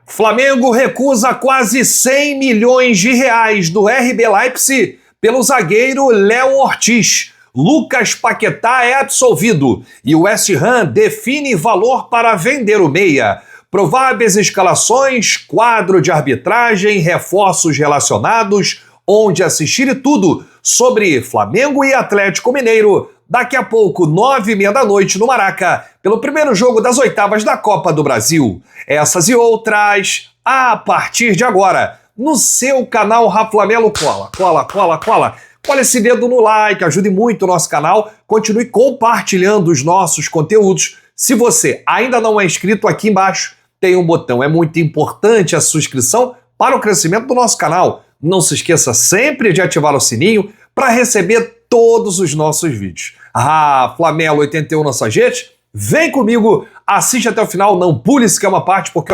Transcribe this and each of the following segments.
Flamengo recusa quase 100 milhões de reais do RB Leipzig pelo zagueiro Léo Ortiz. Lucas Paquetá é absolvido e o West Ham define valor para vender o meia. Prováveis escalações, quadro de arbitragem, reforços relacionados, onde assistir e tudo sobre Flamengo e Atlético Mineiro. Daqui a pouco, 9h30 da noite no Maraca, pelo primeiro jogo das oitavas da Copa do Brasil. Essas e outras, a partir de agora, no seu canal Raflamelo. Cola esse dedo no like, ajude muito o nosso canal. Continue compartilhando os nossos conteúdos. Se você ainda não é inscrito, aqui embaixo tem um botão. É muito importante a sua inscrição para o crescimento do nosso canal. Não se esqueça sempre de ativar o sininho para receber todos os nossos vídeos. Flamelo 81 na sua gente, vem comigo, assiste até o final, não pule esse que é uma parte, porque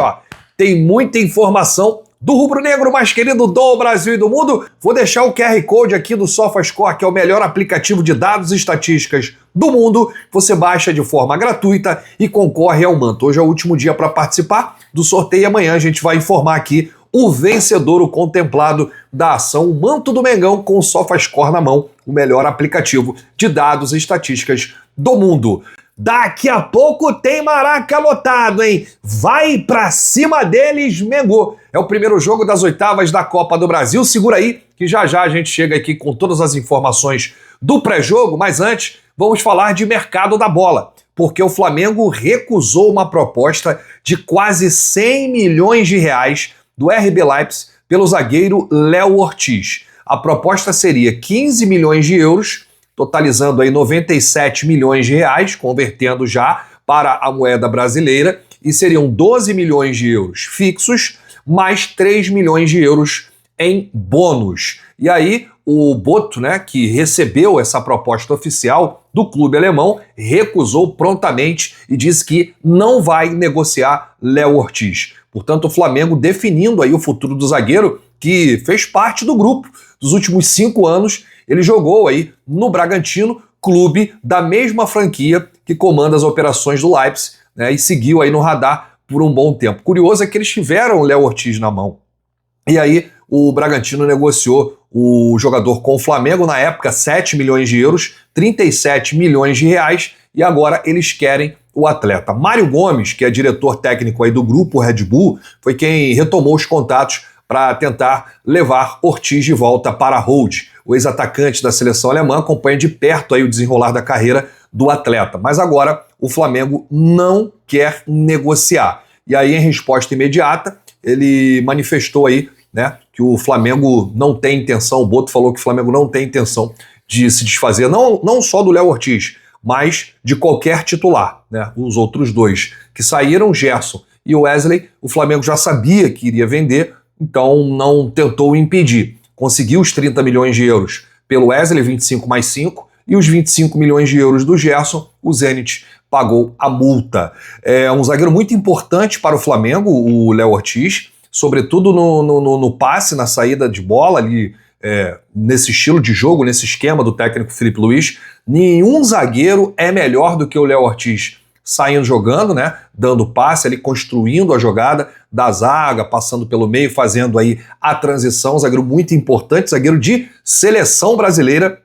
tem muita informação do rubro-negro mais querido do Brasil e do mundo. Vou deixar o QR Code aqui do SofaScore, que é o melhor aplicativo de dados e estatísticas do mundo. Você baixa de forma gratuita e concorre ao manto. Hoje é o último dia para participar do sorteio e amanhã a gente vai informar aqui o vencedor, o contemplado da ação, o manto do Mengão com o SofaScore na mão, o melhor aplicativo de dados e estatísticas do mundo. Daqui a pouco tem Maraca lotado, hein? Vai pra cima deles, Mengão. É o primeiro jogo das oitavas da Copa do Brasil. Segura aí que já a gente chega aqui com todas as informações do pré-jogo, mas antes vamos falar de mercado da bola, porque o Flamengo recusou uma proposta de quase 100 milhões de reais do RB Leipzig pelo zagueiro Léo Ortiz. A proposta seria 15 milhões de euros, totalizando aí 97 milhões de reais, convertendo já para a moeda brasileira, e seriam 12 milhões de euros fixos, mais 3 milhões de euros em bônus. E aí o Boto, que recebeu essa proposta oficial do clube alemão, recusou prontamente e disse que não vai negociar Léo Ortiz. Portanto, o Flamengo definindo aí o futuro do zagueiro, que fez parte do grupo dos últimos 5 anos. Ele jogou aí no Bragantino, clube da mesma franquia que comanda as operações do Leipzig, e seguiu aí no radar por um bom tempo. Curioso é que eles tiveram o Léo Ortiz na mão. E aí o Bragantino negociou o jogador com o Flamengo, na época 7 milhões de euros, 37 milhões de reais, e agora eles querem o atleta. Mário Gomes, que é diretor técnico aí do grupo Red Bull, foi quem retomou os contatos para tentar levar Ortiz de volta para a Hold. O ex-atacante da seleção alemã acompanha de perto aí o desenrolar da carreira do atleta, mas agora o Flamengo não quer negociar. E aí, em resposta imediata, ele manifestou aí, que o Flamengo não tem intenção, o Boto falou que o Flamengo não tem intenção de se desfazer, não só do Léo Ortiz, mas de qualquer titular, Os outros dois que saíram, Gerson e o Wesley, o Flamengo já sabia que iria vender, então não tentou impedir. Conseguiu os 30 milhões de euros pelo Wesley, 25 mais 5, e os 25 milhões de euros do Gerson, o Zenit pagou a multa. É um zagueiro muito importante para o Flamengo, o Léo Ortiz, sobretudo no passe, na saída de bola ali, nesse estilo de jogo, nesse esquema do técnico Felipe Luiz. Nenhum zagueiro é melhor do que o Léo Ortiz saindo jogando, dando passe ali, construindo a jogada da zaga, passando pelo meio, fazendo aí a transição. Zagueiro muito importante, zagueiro de seleção brasileira,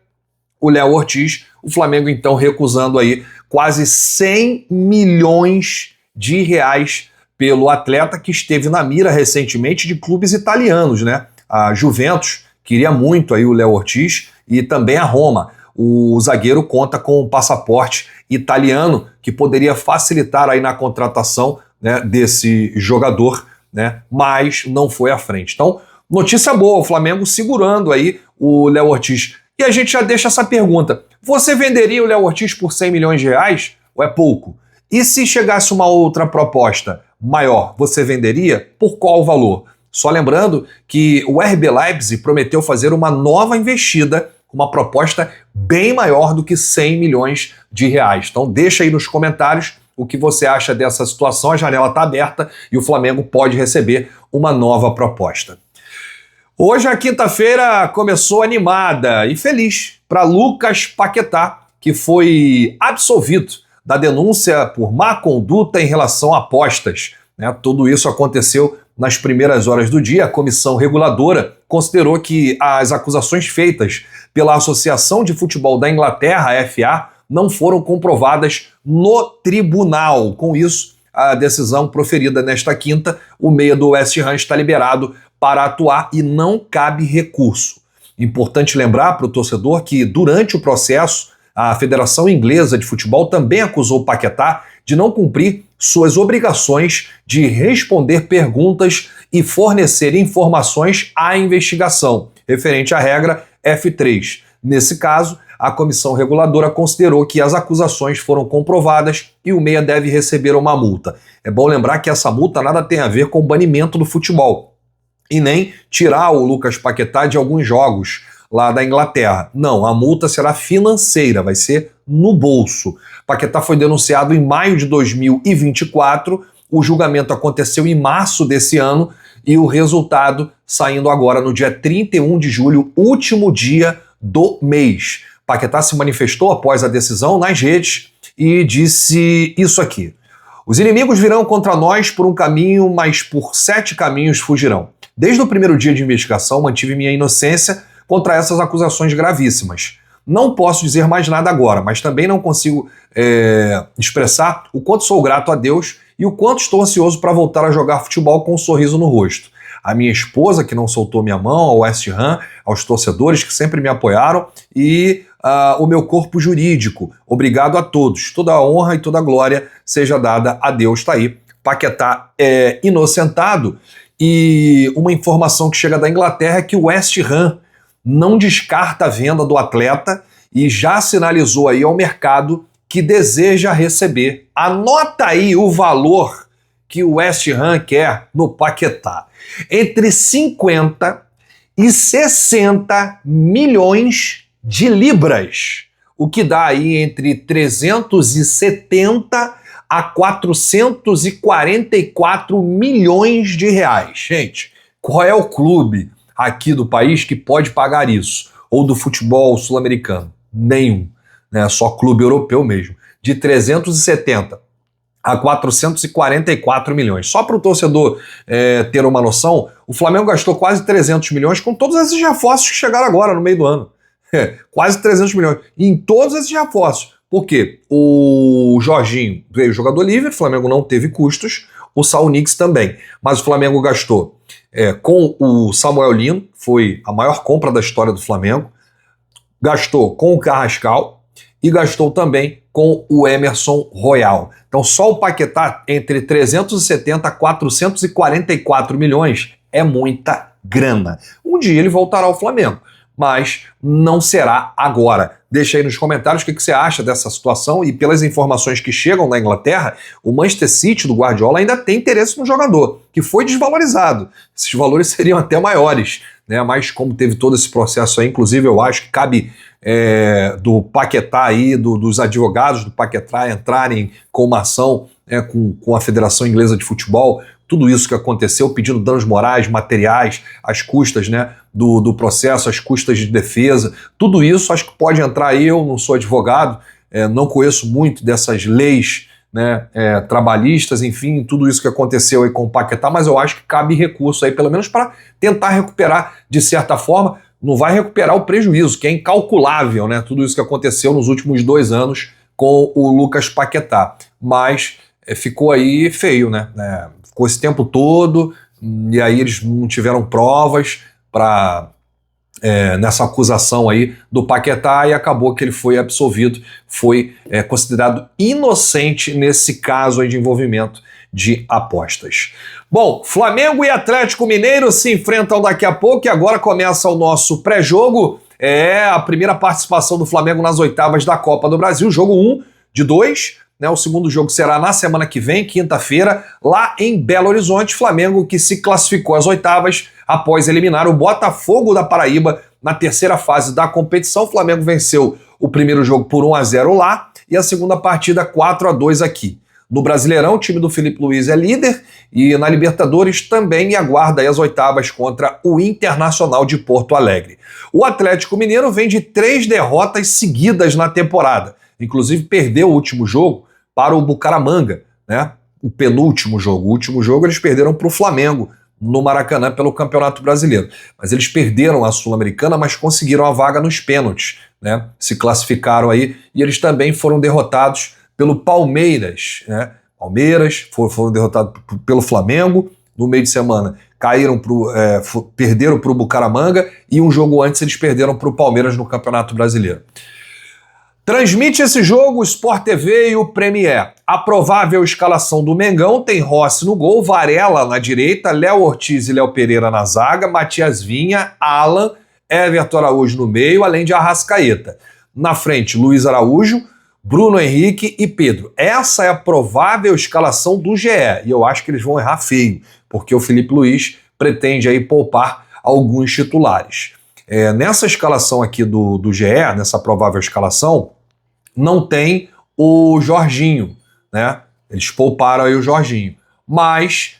o Léo Ortiz. O Flamengo então recusando aí quase 100 milhões de reais pelo atleta, que esteve na mira recentemente de clubes italianos, A Juventus queria muito aí o Léo Ortiz e também a Roma. O zagueiro conta com um passaporte italiano que poderia facilitar aí na contratação, desse jogador, mas não foi à frente. Então, notícia boa, o Flamengo segurando aí o Léo Ortiz. E a gente já deixa essa pergunta: você venderia o Léo Ortiz por 100 milhões de reais ou é pouco? E se chegasse uma outra proposta maior, você venderia? Por qual valor? Só lembrando que o RB Leipzig prometeu fazer uma nova investida, uma proposta bem maior do que 100 milhões de reais. Então deixa aí nos comentários o que você acha dessa situação. A janela está aberta e o Flamengo pode receber uma nova proposta. Hoje a quinta-feira começou animada e feliz para Lucas Paquetá, que foi absolvido da denúncia por má conduta em relação a apostas. Tudo isso aconteceu nas primeiras horas do dia, a comissão reguladora considerou que as acusações feitas pela Associação de Futebol da Inglaterra, a FA, não foram comprovadas no tribunal. Com isso, a decisão proferida nesta quinta, o meia do West Ham está liberado para atuar e não cabe recurso. Importante lembrar para o torcedor que, durante o processo, a Federação Inglesa de Futebol também acusou o Paquetá de não cumprir suas obrigações de responder perguntas e fornecer informações à investigação, referente à regra F3. Nesse caso, a comissão reguladora considerou que as acusações foram comprovadas e o meia deve receber uma multa. É bom lembrar que essa multa nada tem a ver com o banimento do futebol e nem tirar o Lucas Paquetá de alguns jogos lá da Inglaterra. Não, a multa será financeira, vai ser no bolso. Paquetá foi denunciado em maio de 2024, o julgamento aconteceu em março desse ano e o resultado saindo agora no dia 31 de julho, último dia do mês. Paquetá se manifestou após a decisão nas redes e disse isso aqui: os inimigos virão contra nós por um caminho, mas por 7 caminhos fugirão. Desde o primeiro dia de investigação, mantive minha inocência contra essas acusações gravíssimas. Não posso dizer mais nada agora, mas também não consigo expressar o quanto sou grato a Deus e o quanto estou ansioso para voltar a jogar futebol com um sorriso no rosto. A minha esposa, que não soltou minha mão, ao West Ham, aos torcedores que sempre me apoiaram e o meu corpo jurídico. Obrigado a todos. Toda a honra e toda a glória seja dada a Deus. Está aí. Paquetá é inocentado. E uma informação que chega da Inglaterra é que o West Ham não descarta a venda do atleta e já sinalizou aí ao mercado que deseja receber. Anota aí o valor que o West Ham quer no Paquetá. Entre 50 e 60 milhões de libras, o que dá aí entre 370 a 444 milhões de reais. Gente, qual é o clube aqui do país que pode pagar isso? Ou do futebol sul-americano? Nenhum. Né? Só clube europeu mesmo. De 370 a 444 milhões. Só para o torcedor ter uma noção, o Flamengo gastou quase 300 milhões com todos esses reforços que chegaram agora no meio do ano. Quase 300 milhões. E em todos esses reforços. Por quê? O Jorginho veio jogador livre, o Flamengo não teve custos, o Saul Niguez também. Mas o Flamengo gastou com o Samuel Lino, foi a maior compra da história do Flamengo, gastou com o Carrascal e gastou também com o Emerson Royal. Então só o Paquetá, entre 370 a 444 milhões, é muita grana. Um dia ele voltará ao Flamengo, mas não será agora. Deixa aí nos comentários o que você acha dessa situação e pelas informações que chegam da Inglaterra, o Manchester City do Guardiola ainda tem interesse no jogador, que foi desvalorizado. Esses valores seriam até maiores, né? Mas como teve todo esse processo aí, inclusive eu acho que cabe do Paquetá aí, dos advogados do Paquetá entrarem com uma ação com a Federação Inglesa de Futebol, tudo isso que aconteceu, pedindo danos morais, materiais, as custas, né, do processo, as custas de defesa, tudo isso acho que pode entrar aí. Eu não sou advogado, não conheço muito dessas leis, né, trabalhistas, enfim, tudo isso que aconteceu aí com o Paquetá, mas eu acho que cabe recurso aí, pelo menos para tentar recuperar de certa forma. Não vai recuperar o prejuízo, que é incalculável, né, tudo isso que aconteceu nos últimos 2 anos com o Lucas Paquetá, mas ficou aí feio, né? Ficou esse tempo todo e aí eles não tiveram provas nessa acusação aí do Paquetá e acabou que ele foi absolvido, foi considerado inocente nesse caso aí de envolvimento de apostas. Bom, Flamengo e Atlético Mineiro se enfrentam daqui a pouco e agora começa o nosso pré-jogo. A primeira participação do Flamengo nas oitavas da Copa do Brasil, jogo 1 de 2. Né, o segundo jogo será na semana que vem, quinta-feira, lá em Belo Horizonte. Flamengo que se classificou às oitavas após eliminar o Botafogo da Paraíba na terceira fase da competição. O Flamengo venceu o primeiro jogo por 1-0 lá e a segunda partida 4-2 aqui. No Brasileirão, o time do Felipe Luiz é líder e na Libertadores também e aguarda aí as oitavas contra o Internacional de Porto Alegre. O Atlético Mineiro vem de 3 derrotas seguidas na temporada. Inclusive perdeu o último jogo para o Bucaramanga, né? O penúltimo jogo. O último jogo eles perderam para o Flamengo no Maracanã pelo Campeonato Brasileiro. Mas eles perderam a Sul-Americana, mas conseguiram a vaga nos pênaltis, né? Se classificaram aí e eles também foram derrotados pelo Palmeiras, né? Palmeiras foram derrotados pelo Flamengo no meio de semana. Perderam para o Bucaramanga e um jogo antes eles perderam para o Palmeiras no Campeonato Brasileiro. Transmite esse jogo o Sport TV e o Premier. A provável escalação do Mengão tem Rossi no gol, Varela na direita, Léo Ortiz e Léo Pereira na zaga, Matias Vinha, Alan, Everton Araújo no meio, além de Arrascaeta. Na frente, Luiz Araújo, Bruno Henrique e Pedro. Essa é a provável escalação do GE e eu acho que eles vão errar feio, porque o Felipe Luiz pretende aí poupar alguns titulares. Nessa escalação aqui do GE, nessa provável escalação, não tem o Jorginho, né? Eles pouparam aí o Jorginho. Mas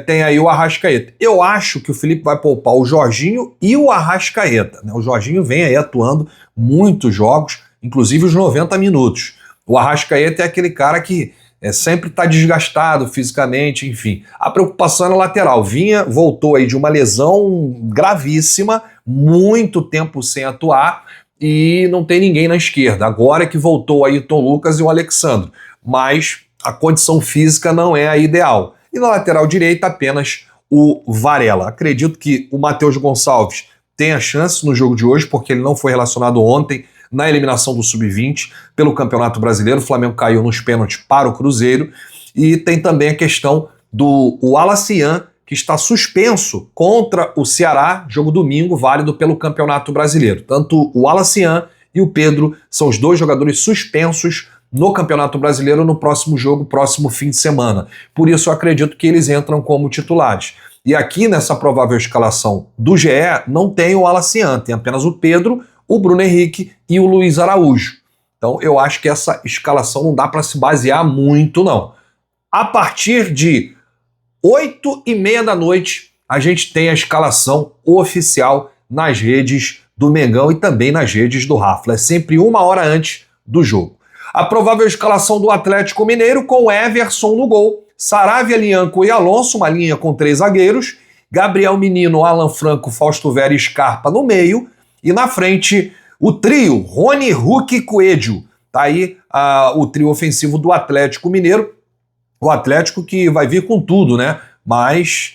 tem aí o Arrascaeta. Eu acho que o Felipe vai poupar o Jorginho e o Arrascaeta, né? O Jorginho vem aí atuando muitos jogos, inclusive os 90 minutos. O Arrascaeta é aquele cara que sempre está desgastado fisicamente, enfim. A preocupação é na lateral. Vinha, voltou aí de uma lesão gravíssima, muito tempo sem atuar, e não tem ninguém na esquerda. Agora é que voltou aí o Tom Lucas e o Alexandre, mas a condição física não é a ideal. E na lateral direita apenas o Varela. Acredito que o Matheus Gonçalves tenha chance no jogo de hoje, porque ele não foi relacionado ontem na eliminação do Sub-20 pelo Campeonato Brasileiro. O Flamengo caiu nos pênaltis para o Cruzeiro. E tem também a questão do Alacian, que está suspenso contra o Ceará, jogo domingo, válido pelo Campeonato Brasileiro. Tanto o Alacian e o Pedro são os dois jogadores suspensos no Campeonato Brasileiro no próximo jogo, próximo fim de semana. Por isso eu acredito que eles entram como titulares. E aqui nessa provável escalação do GE não tem o Alacian, tem apenas o Pedro, o Bruno Henrique e o Luiz Araújo. Então eu acho que essa escalação não dá para se basear muito, não. A partir de 8h30 da noite, a gente tem a escalação oficial nas redes do Mengão e também nas redes do Rafla. É sempre 1 hora antes do jogo. A provável escalação do Atlético Mineiro com Everson no gol, Saravia, Lianco e Alonso, uma linha com 3 zagueiros, Gabriel Menino, Alan Franco, Fausto Vera e Scarpa no meio, e na frente o trio Rony, Hulk e Coelho. Tá aí o trio ofensivo do Atlético Mineiro. O Atlético que vai vir com tudo, né? Mas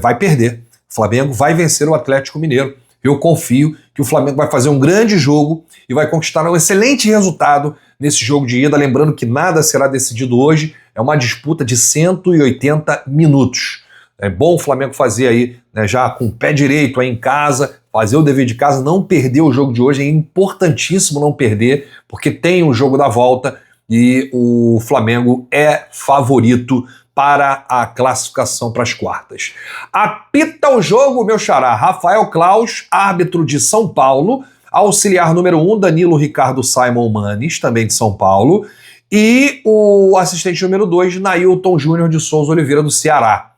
vai perder. O Flamengo vai vencer o Atlético Mineiro. Eu confio que o Flamengo vai fazer um grande jogo e vai conquistar um excelente resultado nesse jogo de ida. Lembrando que nada será decidido hoje. É uma disputa de 180 minutos. É bom o Flamengo fazer aí, né, já com o pé direito aí em casa, fazer o dever de casa, não perder o jogo de hoje. É importantíssimo não perder, porque tem o jogo da volta e o Flamengo é favorito para a classificação para as quartas. Apita o jogo, meu xará, Rafael Claus, árbitro de São Paulo, auxiliar número 1, Danilo Ricardo Simon Manes, também de São Paulo, e o assistente número 2, Nailton Júnior de Souza Oliveira, do Ceará.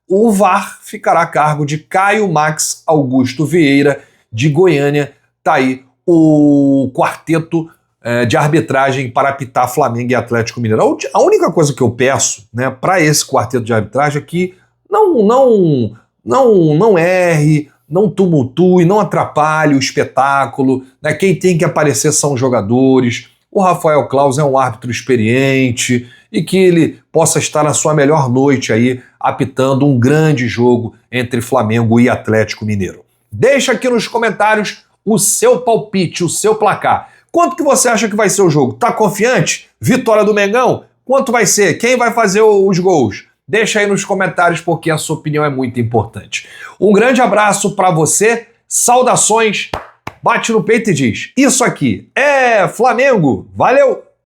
O VAR ficará a cargo de Caio Max Augusto Vieira, de Goiânia. Tá aí o quarteto de arbitragem para apitar Flamengo e Atlético Mineiro. A única coisa que eu peço, né, para esse quarteto de arbitragem é que não erre, não tumultue, não atrapalhe o espetáculo, né? Quem tem que aparecer são os jogadores. O Rafael Claus é um árbitro experiente e que ele possa estar na sua melhor noite aí, apitando um grande jogo entre Flamengo e Atlético Mineiro. Deixa aqui nos comentários o seu palpite, o seu placar. Quanto que você acha que vai ser o jogo? Tá confiante? Vitória do Mengão? Quanto vai ser? Quem vai fazer os gols? Deixa aí nos comentários porque a sua opinião é muito importante. Um grande abraço para você, saudações, bate no peito e diz: isso aqui é Flamengo. Valeu!